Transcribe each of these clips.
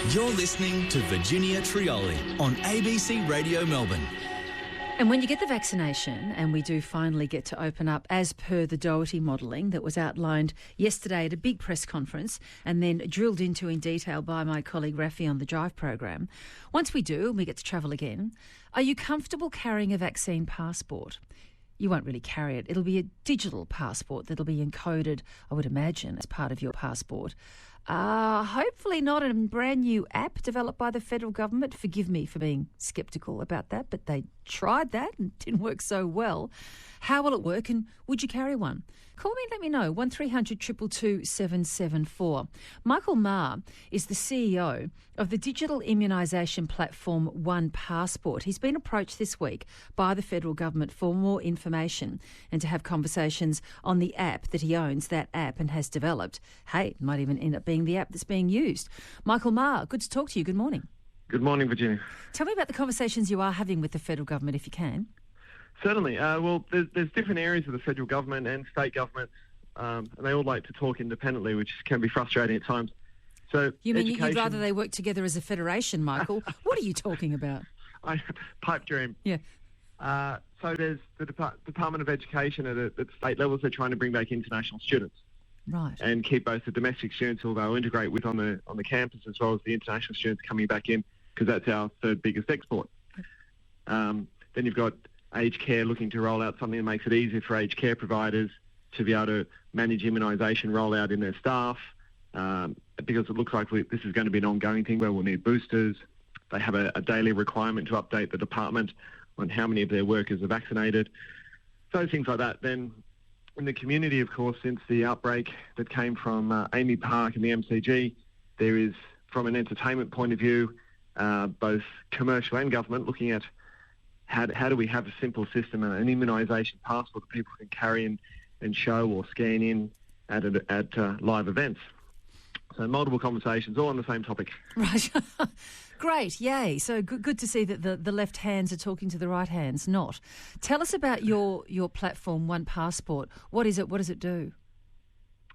You're listening to Virginia Trioli on ABC Radio Melbourne. And when you get the vaccination, and we do finally get to open up as per the Doherty modelling that was outlined yesterday at a big press conference and then drilled into in detail by my colleague Rafi on the Drive program, once we do and we get to travel again, are you comfortable carrying a vaccine passport? You won't really carry it. It'll be a digital passport that'll be encoded, I would imagine, as part of your passport. Hopefully not a brand new app developed by the federal government. Forgive me for being sceptical about that, but they tried that and it didn't work so well. How will it work, and would you carry one? Call me and let me know, 1300 222 774. Michael Maher is the CEO of the digital immunisation platform OnePassport. He's been approached this week by the federal government for more information and to have conversations on the app that he owns, that app, and has developed. Hey, it might even end up being the app that's being used. Michael Maher, good to talk to you. Good morning. Good morning, Virginia. Tell me about the conversations you are having with the federal government, if you can. Certainly. There's different areas of the federal government and state governments, and they all like to talk independently, which can be frustrating at times. So, you mean you'd rather they work together as a federation, Michael? What are you talking about? Pipe dream. Yeah. So there's the Department of Education at state levels. They're trying to bring back international students, right, and keep both the domestic students who they'll integrate with on the campus, as well as the international students coming back in, because that's our third biggest export. Then you've got aged care looking to roll out something that makes it easier for aged care providers to be able to manage immunisation rollout in their staff, because it looks like this is going to be an ongoing thing where we'll need boosters. They have a daily requirement to update the department on how many of their workers are vaccinated. So things like that. Then in the community, of course, since the outbreak that came from Amy Park and the MCG, there is, from an entertainment point of view, both commercial and government, looking at how do we have a simple system, an immunisation passport that people can carry and show or scan in at live events. So multiple conversations, all on the same topic. Right. Great, yay. So good to see that the left hands are talking to the right hands, not. Tell us about your platform, OnePassport. What is it? What does it do?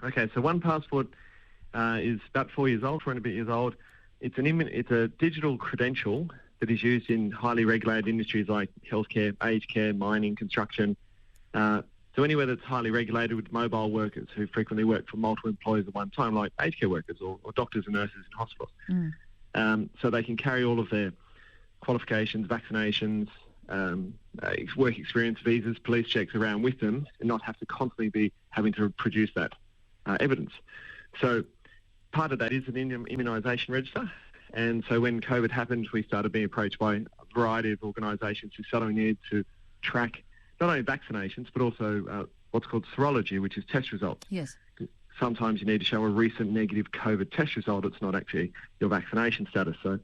Okay, so OnePassport is about 4 years old, 4 and a bit years old. It's a digital credential that is used in highly regulated industries like healthcare, aged care, mining, construction. So anywhere that's highly regulated, with mobile workers who frequently work for multiple employers at one time, like aged care workers or doctors and nurses in hospitals. So they can carry all of their qualifications, vaccinations, work experience, visas, police checks around with them and not have to constantly be having to produce that evidence. So part of that is an immunisation register. And so when COVID happened, we started being approached by a variety of organisations who suddenly needed to track not only vaccinations, but also what's called serology, which is test results. Yes. Sometimes you need to show a recent negative COVID test result. It's not actually your vaccination status. So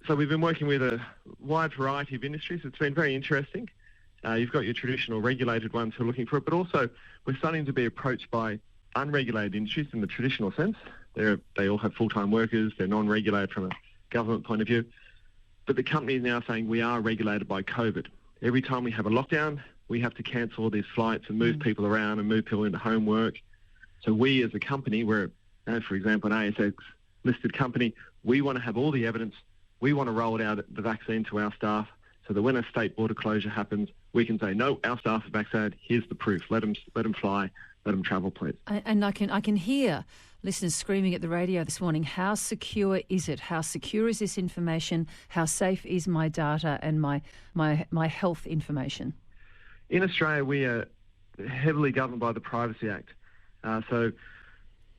we've been working with a wide variety of industries. It's been very interesting. You've got your traditional regulated ones who are looking for it, but also we're starting to be approached by unregulated industries in the traditional sense. They all have full-time workers. They're non-regulated from a government point of view. But the company is now saying we are regulated by COVID. Every time we have a lockdown, we have to cancel all these flights and move people around and move people into homework. So we as a company, we're, for example, an ASX-listed company, we want to have all the evidence. We want to roll out the vaccine to our staff so that when a state border closure happens, we can say, no, our staff are vaccinated. Here's the proof. Let them fly. Let them travel, please. And I can hear listeners screaming at the radio this morning, how secure is it? How secure is this information? How safe is my data and my health information? In Australia, we are heavily governed by the Privacy Act. So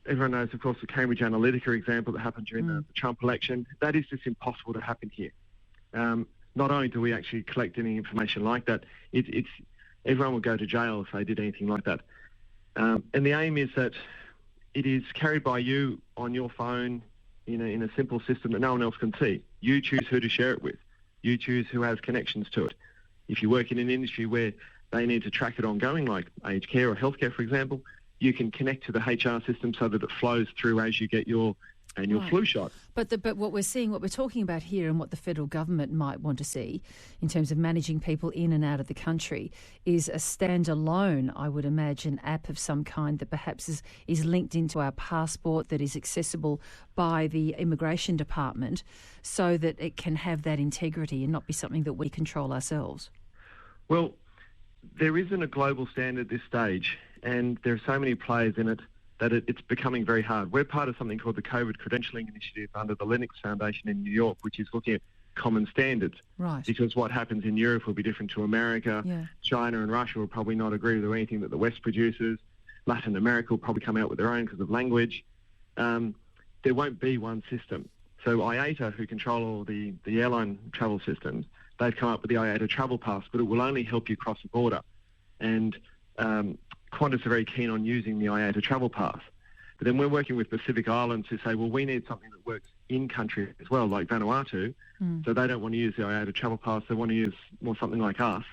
everyone knows, of course, the Cambridge Analytica example that happened during the Trump election. That is just impossible to happen here. Not only do we actually collect any information like that, it's everyone would go to jail if they did anything like that. And the aim is that it is carried by you on your phone in a simple system that no one else can see. You choose who to share it with. You choose who has connections to it. If you work in an industry where they need to track it ongoing, like aged care or healthcare, for example, you can connect to the HR system so that it flows through as you get your and your flu shot. But what we're seeing, what we're talking about here, and what the federal government might want to see in terms of managing people in and out of the country is a standalone, I would imagine, app of some kind that perhaps is linked into our passport, that is accessible by the immigration department, so that it can have that integrity and not be something that we control ourselves. Well, there isn't a global standard at this stage, and there are so many players in it that it's becoming very hard. We're part of something called the COVID Credentialing Initiative under the Linux Foundation in New York, which is looking at common standards. Right. Because what happens in Europe will be different to America. Yeah. China and Russia will probably not agree with anything that the West produces. Latin America will probably come out with their own because of language. There won't be one system. So IATA, who control all the airline travel systems, they've come up with the IATA Travel Pass, but it will only help you cross the border. And Qantas are very keen on using the IATA Travel Pass. But then we're working with Pacific Islands who say, well, we need something that works in-country as well, like Vanuatu. So they don't want to use the IATA Travel Pass. They want to use more something like us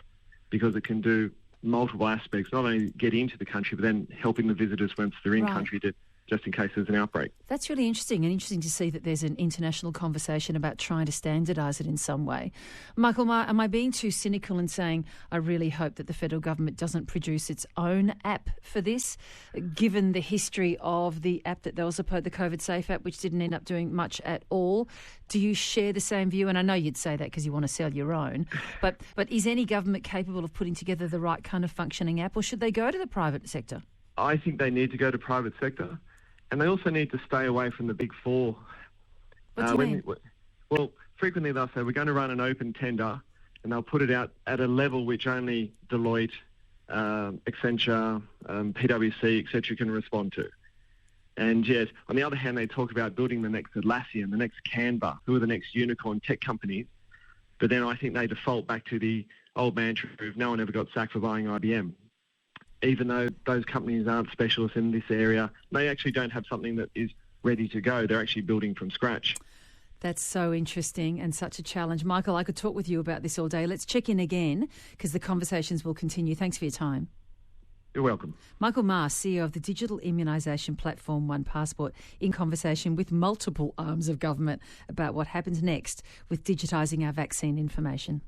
because it can do multiple aspects, not only get into the country, but then helping the visitors once they're in-country to just in case there's an outbreak. That's really interesting, and interesting to see that there's an international conversation about trying to standardise it in some way. Michael, am I being too cynical in saying I really hope that the federal government doesn't produce its own app for this, given the history of the app that they also put, the COVID Safe app, which didn't end up doing much at all? Do you share the same view? And I know you'd say that because you want to sell your own, but is any government capable of putting together the right kind of functioning app, or should they go to the private sector? I think they need to go to private sector. And they also need to stay away from the big four. What do you mean? Well, frequently they'll say, we're going to run an open tender, and they'll put it out at a level which only Deloitte, Accenture, PwC, etc. can respond to. And yes, on the other hand, they talk about building the next Atlassian, the next Canva, who are the next unicorn tech companies. But then I think they default back to the old mantra of no one ever got sacked for buying IBM. Even though those companies aren't specialists in this area, they actually don't have something that is ready to go. They're actually building from scratch. That's so interesting and such a challenge. Michael, I could talk with you about this all day. Let's check in again because the conversations will continue. Thanks for your time. You're welcome. Michael Maher, CEO of the digital immunisation platform OnePassport, in conversation with multiple arms of government about what happens next with digitising our vaccine information.